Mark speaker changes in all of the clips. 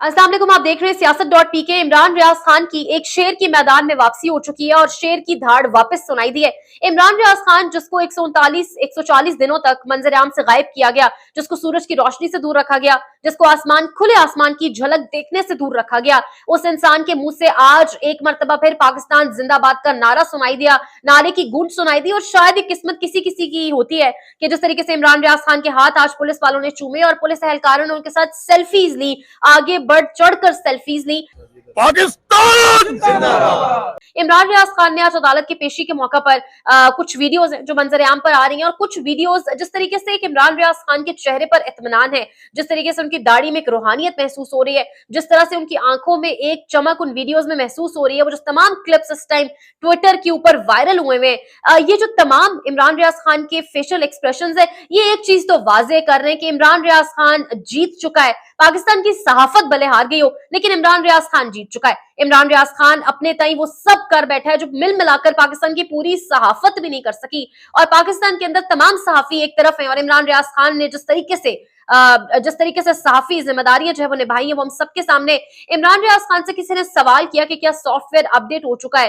Speaker 1: अस्सलाम वालेकुम, आप देख रहे हैं सियासत.pk। इमरान रियाज खान की एक शेर की मैदान में वापसी हो चुकी है और शेर की धाड़ वापस सुनाई दी है। इमरान रियाज खान जिसको 140 दिनों तक मंजर आम से गायब किया गया, जिसको सूरज की रोशनी से दूर रखा गया, जिसको खुले आसमान की झलक देखने से दूर रखा गया, उस इंसान के मुंह से आज एक मरतबा फिर पाकिस्तान जिंदाबाद का नारा सुनाई दिया, नारे की गूंज सुनाई दी। और शायद ये किस्मत किसी किसी की होती है कि जिस तरीके से इमरान रियाज खान के हाथ आज पुलिस वालों ने चूमे और पुलिस एहलकारों ने उनके साथ सेल्फीज ली, आगे बढ़ चढ़कर सेल्फीज ली।
Speaker 2: पाकिस्तान
Speaker 1: इमरान रियाज खान ने आज अदालत की पेशी के मौका पर कुछ वीडियोस हैं जो मंजर आम पर आ रही हैं, और कुछ वीडियोस जिस तरीके से एक इमरान रियाज खान के चेहरे पर इत्मीनान है, जिस तरीके से उनकी दाढ़ी में एक रूहानियत महसूस हो रही है, जिस तरह से उनकी आंखों में एक चमक उन वीडियोस में महसूस हो रही है, वो जो तमाम क्लिप्स इस टाइम ट्विटर के ऊपर वायरल हुए हुए, ये जो तमाम इमरान रियाज खान के फेशियल एक्सप्रेशंस है, ये एक चीज तो वाजे कर रहे हैं कि इमरान रियाज खान जीत चुका है। पाकिस्तान की सहाफत भले हार गई हो, लेकिन इमरान रियाज खान जीत चुका है। इमरान रियाज खान अपने ताई वो सब कर बैठा है जो मिल मिलाकर पाकिस्तान की पूरी सहाफत भी नहीं कर सकी, और पाकिस्तान के अंदर तमाम सहाफी एक तरफ हैं और इमरान रियाज खान ने जिस तरीके से सहाफी जिम्मेदारियां जो है वो निभाई है, वो हम सबके सामने। इमरान रियाज खान से किसी ने सवाल किया कि क्या सॉफ्टवेयर अपडेट हो चुका है,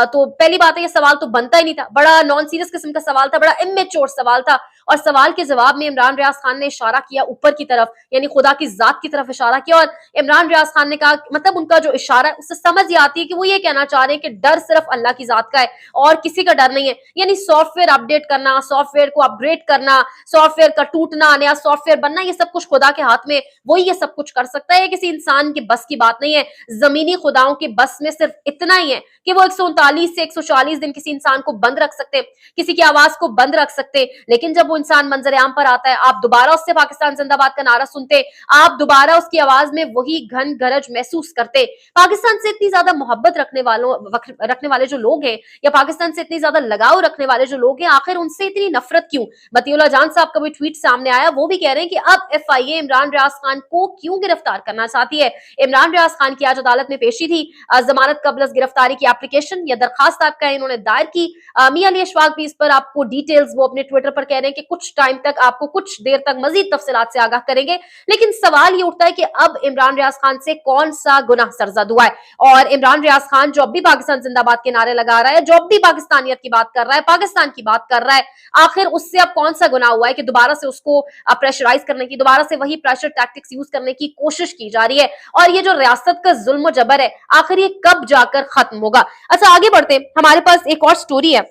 Speaker 1: तो पहली बात है ये सवाल तो बनता ही नहीं था, बड़ा नॉन सीरियस किस्म का सवाल था, बड़ा इमेच्योर सवाल था। और सवाल के जवाब में इमरान रियाज खान ने इशारा किया ऊपर की तरफ, यानी खुदा की जात की तरफ इशारा किया, और इमरान रियाज खान ने कहा, मतलब उनका जो इशारा है उससे समझ ये आती है कि वो ये कहना चाह रहे हैं कि डर सिर्फ अल्लाह की जात का है और किसी का डर नहीं है। यानी सॉफ्टवेयर अपडेट करना, सॉफ्टवेयर को अपग्रेड करना, सॉफ्टवेयर का टूटना, नया सॉफ्टवेयर बनना, ये सब कुछ खुदा के हाथ में, वही ये सब कुछ कर सकता है, किसी इंसान के बस की बात नहीं है। जमीनी खुदाओं के बस में सिर्फ इतना ही है कि वो 139 से 140 दिन किसी इंसान को बंद रख सकते हैं, किसी की आवाज को बंद रख सकते हैं, लेकिन जब वो इंसान मंजर आम पर आता है, आप दोबारा उससे पाकिस्तान जिंदाबाद का नारा सुनते, आप दोबारा उसकी आवाज में वही घन गरज महसूस करते। पाकिस्तान से इतनी ज्यादा मोहब्बत रखने वाले जो लोग हैं, या पाकिस्तान से इतनी ज्यादा लगाव रखने वाले जो लोग हैं, आखिर उनसे इतनी नफरत क्यों? मतीउल्लाह जान साहब का भी ट्वीट सामने आया, वो भी कह रहे हैं कि अब FIA इमरान रियाज खान को क्यों गिरफ्तार करना चाहती है। इमरान रियाज खान की आज अदालत में पेशी थी, जमानत कबल गिरफ्तारी की एप्लीकेशन या दरखास्त आपका इन्होंने दायर की। मियां अली अशफाक भी इस पर आपको डिटेल्स वो अपने ट्विटर पर कह रहे हैं कि कुछ टाइम तक, आपको कुछ देर तक मजीद तफसीलात से आगाह करेंगे। लेकिन सवाल ये उठता है कि अब इमरान रियाज खान से कौन सा गुनाह सरजद हुआ है, और इमरान रियाज खान जो अब भी पाकिस्तान जिंदाबाद के नारे लगा रहा है, जो अब भी पाकिस्तानियत की बात कर रहा है, पाकिस्तान की बात कर रहा है, आखिर उससे अब कौन सा गुनाह हुआ है कि दोबारा से उसको प्रेशराइज करने की, दोबारा से वही प्रेशर टैक्टिक्स यूज करने की कोशिश की जा रही है। और ये जो रियासत का जुल्म जबर है, आखिर ये कब जाकर खत्म होगा? अच्छा, आगे बढ़ते, हमारे पास एक और स्टोरी है,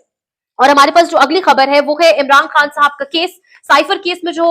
Speaker 1: और हमारे पास जो अगली खबर है वो है इमरान खान साहब का केस। साइफर केस में जो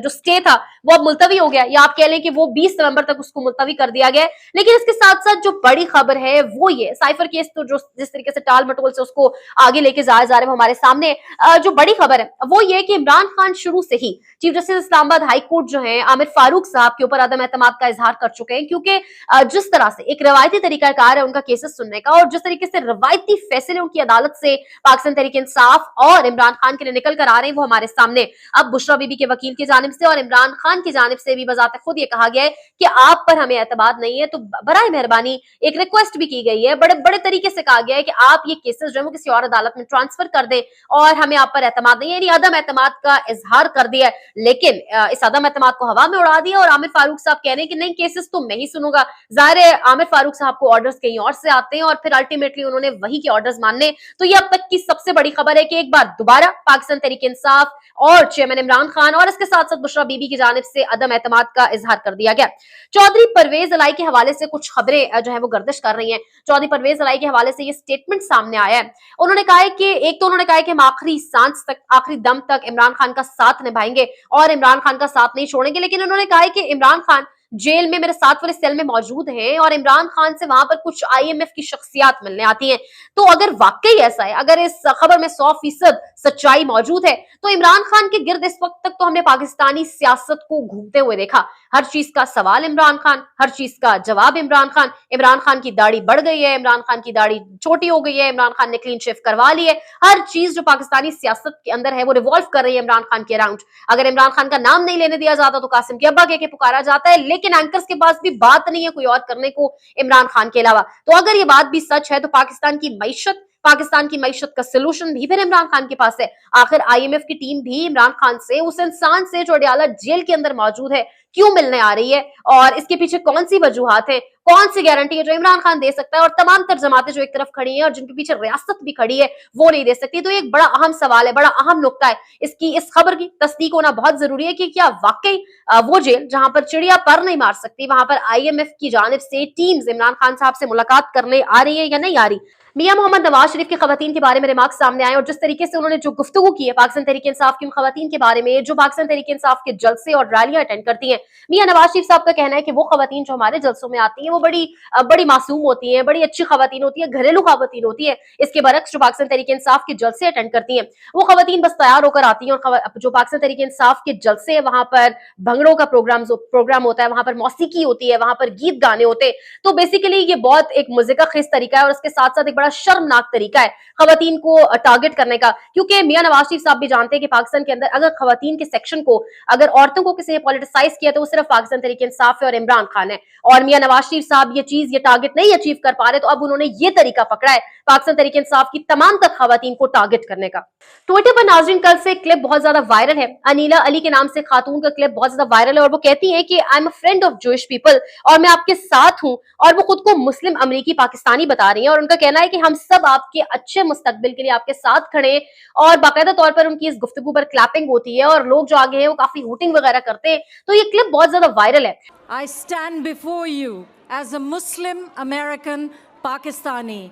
Speaker 1: स्टे था वो अब मुलतवी हो गया, या आप कह लें कि वो 20 नवंबर तक उसको मुलतवी कर दिया गया है। लेकिन इसके साथ साथ जो बड़ी खबर है वो ये, साइफर केस तो जो जिस तरीके से टाल मटोल से उसको आगे लेके जाया जा रहा है वो हमारे सामने, जो बड़ी खबर है वो ये कि इमरान खान शुरू से ही chief justice Islamabad high court जो है आमिर फारूक साहब के ऊपर अदम एतमाद का इजहार कर चुके हैं, क्योंकि जिस तरह से एक रवायती तरीकाकार है उनका केसेस सुनने का, और जिस तरीके से रवायती फैसले उनकी अदालत से पाकिस्तान तहरीक इंसाफ और इमरान खान के लिए निकल कर आ रहे हैं, वो हमारे सामने। अब बुशरा बीबी के वकील की जानिब से और इमरान खान की जानिब से भी बजाते खुद ये कहा गया है कि आप पर हमें एतबार नहीं है, तो बराए मेहरबानी एक रिक्वेस्ट भी की गई है, बड़े बड़े तरीके से कहा गया है कि आप ये केसेस जो है वो किसी और अदालत में ट्रांसफर कर दें, और हमें आप पर एतमाद नहीं है, यानी अदम एतमाद का इजहार कर दिया है। लेकिन इस अदम एतमाद को हवा में उड़ा दिया, और आमिर फारूक साहब कह रहे हैं कि नहीं, केसेस तो मैं ही सुनूंगा। जाहिर है आमिर फारूक साहब को ऑर्डर्स कहीं और से आते हैं, और फिर अल्टीमेटली उन्होंने वही के ऑर्डर्स मानने। तो ये अब तक की सबसे बड़ी खबर है कि एक बार दोबारा पाकिस्तान तहरीक इंसाफ और चेयरमैन इमरान खान और इसके साथ साथ बुशरा बीबी की जानिब से अदम एतमाद का इजहार कर दिया गया। चौधरी परवेज अलाई के हवाले से कुछ खबरें जो है वो गर्दिश कर रही हैं। चौधरी परवेज अलाई के हवाले से ये स्टेटमेंट सामने आया है। उन्होंने कहा है कि एक तो उन्होंने कहा है कि हम आखिरी सांस तक, आखिरी दम तक इमरान खान का साथ निभाएंगे और इमरान खान का साथ नहीं छोड़ेंगे। लेकिन उन्होंने कहा है कि इमरान खान जेल में मेरे साथ वाले सेल में मौजूद हैं, और इमरान खान से वहां पर कुछ IMF की शख्सियात मिलने आती हैं। तो अगर वाकई ऐसा है, अगर इस खबर में 100% सच्चाई मौजूद है, तो इमरान खान के गिर्द इस वक्त तक तो हमने पाकिस्तानी सियासत को घूमते हुए देखा। हर चीज का सवाल इमरान खान, हर चीज का जवाब इमरान खान। इमरान खान की दाढ़ी बढ़ गई है, इमरान खान की दाढ़ी छोटी हो गई है, इमरान खान ने क्लीन शेव करवा ली है। हर चीज जो पाकिस्तानी सियासत के अंदर है वो रिवॉल्व कर रही है इमरान खान के अराउंड। अगर इमरान खान का नाम नहीं लेने दिया जाता तो कासिम के अब्बा के पुकारा जाता है, लेकिन एंकर्स के पास भी बात नहीं है कोई और करने को इमरान खान के अलावा। तो अगर ये बात भी सच है तो पाकिस्तान की मईशत का सलूशन भी फिर इमरान खान के पास है। आखिर IMF की टीम भी इमरान खान से, उस इंसान से जो अडयाला जेल के अंदर मौजूद है, क्यों मिलने आ रही है और इसके पीछे कौन सी वजूहात है, कौन सी गारंटी है जो इमरान खान दे सकता है और तमाम तर जमातें जो एक तरफ खड़ी हैं और जिनके पीछे रियासत भी खड़ी है वो नहीं दे सकती। तो ये एक बड़ा अहम सवाल है, बड़ा अहम नुक्ता है। इस खबर की तस्दीक होना बहुत जरूरी है कि क्या वाकई वो जेल जहां पर चिड़िया पर नहीं मार सकती, वहां पर IMF की जानिब से टीम्स इमरान खान साहब से मुलाकात करने आ रही है या नहीं आ रही। मियां मोहम्मद नवाज शरीफ की खवातीन के बारे में रिमार्क्स सामने आए और जिस तरीके से उन्होंने जो गुफ्तगू की है पाकिस्तान तहरीक इंसाफ की उन खवातीन के बारे में जो पाकिस्तान तहरीक इंसाफ के जलसे और रैलियां अटेंड करती हैं। मियां नवाज शरीफ साहब का कहना है कि वो खवातीन जो हमारे जलसों में आती हैं वो बड़ी मासूम होती हैं, बड़ी अच्छी खवातीन होती है, घरेलू खवातीन होती है। इसके बरक्स जो पाकिस्तान तहरीक इंसाफ के जलसे अटेंड करती हैं वो खवातीन बस तैयार होकर आती हैं और जो पाकिस्तान तहरीक इंसाफ के जलसे है वहां पर भंगड़ों का प्रोग्राम होता है, वहां पर मौसीकी होती है, वहां पर गीत गाने होते हैं। तो बेसिकली ये बहुत एक मज़े खेज तरीका है और इसके साथ साथ एक बड़ा शर्मनाक तरीका है खवातीन को टारगेट करने का, क्योंकि मियां नवाज शरीफ साहब भी जानते हैं कि पाकिस्तान के अंदर अगर खवातीन के सेक्शन को, अगर औरतों को किसी ने पॉलिटिसाइज किया तो वो सिर्फ पाकिस्तान तहरीक इंसाफ है और इमरान खान है। और मियां नवाज शरीफ साहब ये टारगेट नहीं अचीव कर पा रहे तो अब उन्होंने ये तरीका पकड़ा है पाकिस्तान तहरीक इंसाफ की तमाम तक खवातीन को टारगेट करने का। ट्विटर पर नाज़रीन कल से क्लिप बहुत ज्यादा वायरल है। अनीला अली के नाम से खातून का क्लिप बहुत ज्यादा वायरल है और वो कहती है कि I am a friend of Jewish people और मैं आपके साथ हूं, और वो खुद को मुस्लिम अमरीकी पाकिस्तानी बता रही है और उनका कहना है कि हम सब आपके अच्छे मुस्तकबिल के लिए आपके साथ खड़े हैं। और बाकायदा तौर पर उनकी इस गुफ्तगू पर क्लैपिंग होती है और लोग जो आगे हैं वो काफी हूटिंग वगैरह करते हैं। तो ये क्लिप बहुत ज्यादा वायरल है।
Speaker 3: I stand before you as a Muslim American Pakistani,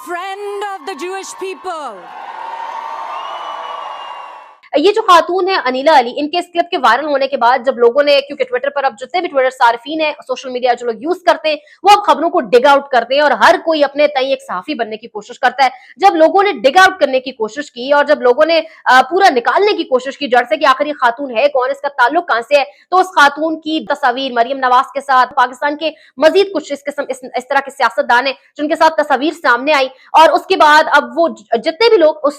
Speaker 3: friend of the Jewish people.
Speaker 1: ये जो खातून है अनीला अली, इनके इस क्लिप के वायरल होने के बाद जब लोगों ने, क्योंकि ट्विटर पर अब जितने भी ट्विटर सार्फिन है, सोशल मीडिया जो लोग यूज करते हैं वो अब खबरों को डिग आउट करते हैं और हर कोई अपने तय एक सहाफी बनने की कोशिश करता है। जब लोगों ने डिग आउट करने की कोशिश की और जब लोगों ने पूरा निकालने की कोशिश की जड़ से कि आखिर ये खातून है कौन, इसका ताल्लुक कहां से है, तो उस खातून की तस्वीर मरियम नवाज के साथ पाकिस्तान के मजीद कुछ इस तरह के सियासतदान है जिनके साथ तस्वीर सामने आई। और उसके बाद अब वो जितने भी लोग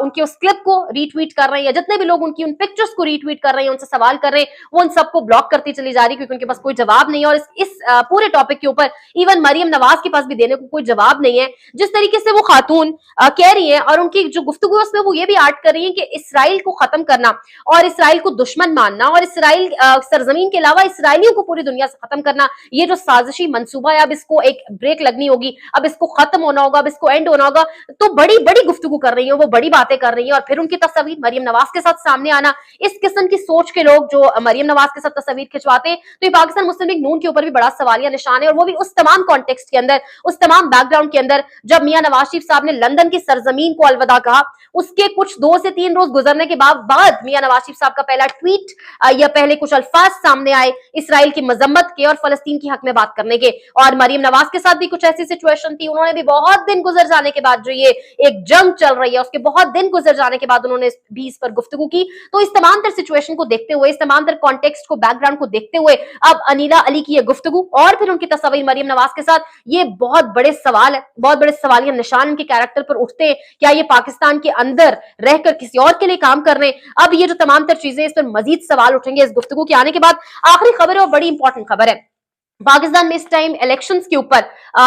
Speaker 1: उनकी उस क्लिप को रीट्वीट कर रहे हैं, जितने भी लोग उनकी उन पिक्चर्स को रीट्वीट कर रहे हैं, उनसे सवाल कर रहे हैं, वो उन सबको ब्लॉक करती चली जा रही है क्योंकि उनके पास कोई जवाब नहीं है। और इस पूरे टॉपिक के ऊपर इवन मरियम नवाज के पास भी देने को कोई जवाब नहीं है। जिस तरीके से वो खातून कह रही है और उनकी जो गुफ्तगू है उसमें वो ये भी ऐड कर रही है कि इसराइल को खत्म करना और इसराइल को दुश्मन मानना और इसराइल सरजमीन के अलावा इसराइलियों को पूरी दुनिया से खत्म करना, ये जो साजिशी मंसूबा है अब इसको एक ब्रेक लगनी होगी, अब इसको खत्म होना होगा, अब इसको एंड होना होगा। तो बड़ी बड़ी गुफ्तगू कर रही है, वो बड़ी बातें कर रही है और फिर उनकी तस्वीर मरियम नवाज के साथ सामने आना। इस किस्म की सोच के लोग जो मरियम नवाज के साथ तस्वीर खिंचवाते हैं तो ये पाकिस्तान मुस्लिम लीग नून के ऊपर भी बड़ा सवालिया निशान है और वो भी उस तमाम कॉन्टेक्स्ट के अंदर, उस तमाम बैकग्राउंड के अंदर जब मियां नवाज शरीफ साहब ने लंदन की सरजमीन को अलविदा कहा, उसके कुछ 2 से 3 रोज गुजरने के बाद मियां नवाज शरीफ साहब का पहला ट्वीट या पहले कुछ अल्फाज सामने आए इसराइल की मजम्मत के और फलस्तीन की हक में बात करने के। और मरियम नवाज के साथ भी कुछ ऐसी सिचुएशन थी, उन्होंने भी बहुत दिन गुजर जाने के बाद, जो ये एक जंग चल रही है उसके बहुत दिन गुजर जाने के बाद उन्होंने भी इस पर गुफ्तगू की। तो इस तमाम तर सिचुएशन को देखते हुए, इस तमाम तर कॉन्टेक्स्ट को, बैकग्राउंड को देखते हुए अब अनीला अली की ये गुफ्तगू और फिर उनकी तस्वीर मरियम नवाज के साथ, ये बहुत बड़े सवाल है, बहुत बड़े सवालिया निशान उनके कैरेक्टर पर उठते हैं। क्या ये पाकिस्तान के अंदर रहकर किसी और के लिए काम कर रहे हैं? अब ये जो तमाम तर चीजें, इस पर मजीद सवाल उठेंगे इस गुफ्तगू के आने के बाद। आखिरी खबर है और बड़ी इंपॉर्टेंट खबर है। पाकिस्तान में इस टाइम इलेक्शंस के ऊपर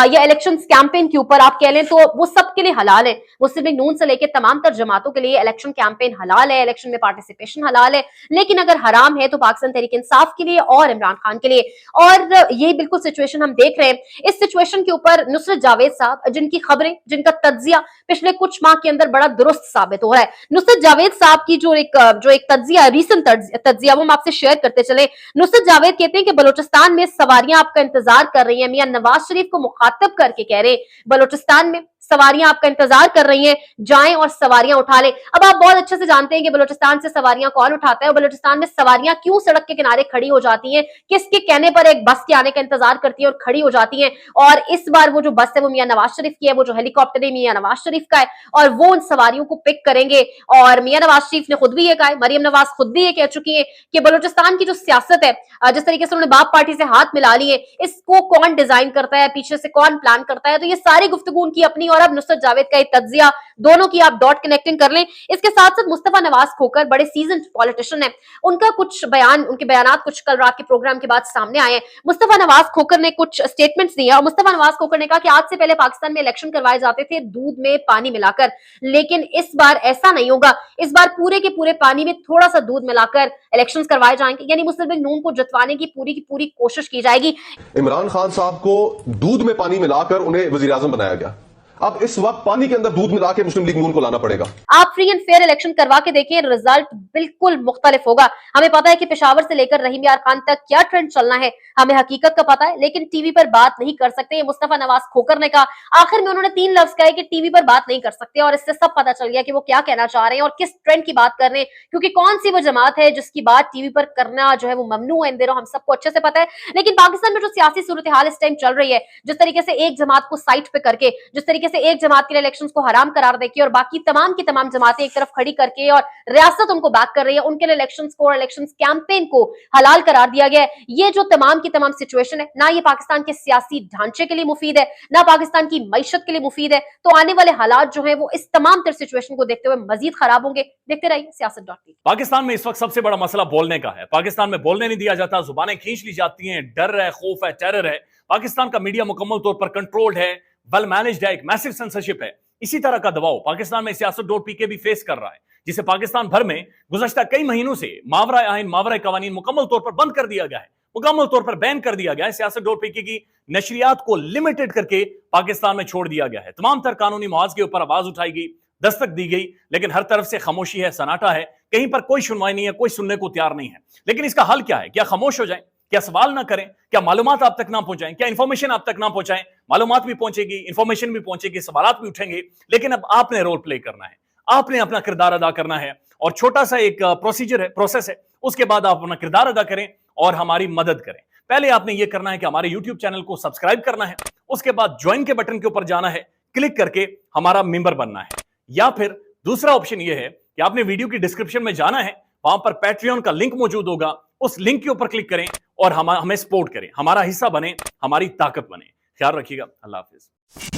Speaker 1: या इलेक्शंस कैंपेन के ऊपर आप कह लें तो वो सबके लिए हलाल है। मुस्लिम लीग नून से लेकर तमाम तर जमातों के लिए इलेक्शन कैंपेन हलाल है, इलेक्शन में पार्टिसिपेशन हलाल है, लेकिन अगर हराम है तो पाकिस्तान तहरीक इंसाफ के लिए और इमरान खान के लिए। और ये बिल्कुल सिचुएशन हम देख रहे हैं। इस सिचुएशन के ऊपर नुसरत जावेद साहब, जिनकी खबरें, जिनका तज्जिया पिछले कुछ माह के अंदर बड़ा दुरुस्त साबित हो रहा है, नुसरत जावेद साहब की जो एक तज्जिया, रीसेंट तज्जिया, वो हम आपसे शेयर करते चले। नुसरत जावेद कहते हैं कि बलोचिस्तान में सवारियां आपका इंतजार कर रही हैं। मियां नवाज शरीफ को मुखातब करके कह रहे हैं बलोचिस्तान में सवारियां आपका इंतजार कर रही हैं, जाएं और सवारियां उठा लें। अब आप बहुत अच्छे से जानते हैं कि बलोचिस्तान से सवारियां कौन उठाता है और बलोचिस्तान में सवारियां क्यों सड़क के किनारे खड़ी हो जाती हैं, किसके कहने पर एक बस के आने का इंतजार करती है और खड़ी हो जाती हैं। और इस बार वो जो बस है वो मियां नवाज शरीफ की है, वो जो हेलीकॉप्टर है मियां नवाज शरीफ का है और वो उन सवारियों को पिक करेंगे। और मियां नवाज शरीफ ने खुद भी ये कहा है, मरियम नवाज खुद भी ये कह चुकी है कि बलोचिस्तान की जो सियासत है, जिस तरीके से उन्होंने बाप पार्टी से हाथ मिला लिए, इसको कौन डिजाइन करता है, पीछे से कौन प्लान करता है, तो ये सारी गुफ्तगू उनकी अपनी और अब नुसरत जावेद का ये तज्जिया, दोनों की आप डॉट कनेक्टिंग कर लें। इसके साथ साथ मुस्तफा नवाज खोकर बड़े सीजन्ड पॉलिटिशियन है, उनका कुछ बयान, उनके बयानात कुछ कल रात के प्रोग्राम के बाद सामने आए हैं। मुस्तफा नवाज खोकर ने कुछ स्टेटमेंट्स दिए और मुस्तफा नवाज खोकर ने कहा कि आज से पहले पाकिस्तान में इलेक्शन करवाए जाते थे दूध में पानी मिलाकर, लेकिन इस बार ऐसा नहीं होगा। इस बार पूरे के पूरे पानी में थोड़ा सा दूध मिलाकर इलेक्शंस करवाए जाएंगे, यानी मुस्लिम लीग नून को जितवाने की पूरी कोशिश की जाएगी।
Speaker 4: इमरान खान साहब को दूध में पानी मिलाकर उन्हें वजीर आजम बनाया गया, अब इस वक्त पानी के अंदर दूध मिला के मुस्लिम लीग नून को लाना पड़ेगा।
Speaker 1: आप फ्री एंड फेयर इलेक्शन करवा के देखिए, रिजल्ट बिल्कुल मुख्तलिफ होगा। हमें पता है कि पेशावर से लेकर रहीम यार खान तक क्या ट्रेंड चलना है, हमें हकीकत का पता है, लेकिन टीवी पर बात नहीं कर सकते। ये मुस्तफा नवाज खोकर ने कहा, आखिर में उन्होंने 3 लफ्ज कहे कि टीवी पर बात नहीं कर सकते, और इससे सब पता चल गया कि वो क्या कहना चाह रहे हैं और किस ट्रेंड की बात कर रहे हैं, क्योंकि कौन सी वो जमात है जिसकी बात टीवी पर करना जो है वो ममनू है। इन दिनों हम सबको अच्छे से पता है। लेकिन पाकिस्तान में जो सियासी सूरत हाल इस टाइम चल रही है, जिस तरीके से एक जमात को साइड पे करके, जिस तरीके से एक जमात के इलेक्शंस को हराम करार देके और बाकी तमाम की तमाम जमातें एक तरफ खड़ी करके और रियासत उनको बैक कर रही है, उनके लिए इलेक्शंस को और इलेक्शंस कैंपेन को हलाल करार दिया गया है। ये जो तमाम की तमाम सिचुएशन है, ना ये पाकिस्तान के सियासी ढांचे के लिए मुफीद है, ना पाकिस्तान की मईशत के लिए मुफीद है। तो आने वाले हालात जो है वो इस तमाम तर सिचुएशन को देखते हुए मजीद खराब होंगे। देखते रहिए सियासत.टी।
Speaker 2: पाकिस्तान में इस वक्त सबसे बड़ा मसला बोलने का है। पाकिस्तान में बोलने नहीं दिया जाता, जुबानें खींच ली जाती हैं, डर है, खौफ है, टेरर है। पाकिस्तान का मीडिया मुकम्मल तौर पर कंट्रोल्ड है, वेल मैनेज्ड है, एक मैसिव सेंसरशिप है। इसी तरह का दबाव पाकिस्तान में सियासत.पी भी फेस कर रहा है, जिसे पाकिस्तान भर में गुज़श्ता कई महीनों से मावरा आइन, मावरा कवानीन मुकम्मल तौर पर बंद कर दिया गया है, मुकम्मल तौर पर बैन कर दिया गया है। सियासत.पी की नशरियात को लिमिटेड करके पाकिस्तान में छोड़ दिया गया है। तमाम तर कानूनी मुआवजे के ऊपर आवाज उठाई गई, दस्तक दी गई, लेकिन हर तरफ से खामोशी है, सन्नाटा है, कहीं पर कोई सुनवाई नहीं है, कोई सुनने को तैयार नहीं है। लेकिन इसका हल क्या है? क्या खामोश हो जाए? क्या सवाल ना करें? क्या मालूमात आप तक ना पहुंचाएं? क्या इंफॉर्मेशन आप तक ना पहुंचाएं? मालूमात भी पहुंचेगी, इंफॉर्मेशन भी पहुंचेगी, सवालात भी उठेंगे, लेकिन अब आपने रोल प्ले करना है, आपने अपना किरदार अदा करना है। और छोटा सा एक प्रोसीजर है, प्रोसेस है, उसके बाद आप अपना किरदार अदा करें और हमारी मदद करें। पहले आपने ये करना है कि हमारे यूट्यूब चैनल को सब्सक्राइब करना है, उसके बाद ज्वाइन के बटन के ऊपर जाना है, क्लिक करके हमारा मेंबर बनना है। या फिर दूसरा ऑप्शन यह है कि आपने वीडियो की डिस्क्रिप्शन में जाना है, वहां पर पैट्रियन का लिंक मौजूद होगा, उस लिंक के ऊपर क्लिक करें और हमें सपोर्ट करें, हमारा हिस्सा बने, हमारी ताकत बने। ख्याल रखिएगा। अल्लाह हाफिज।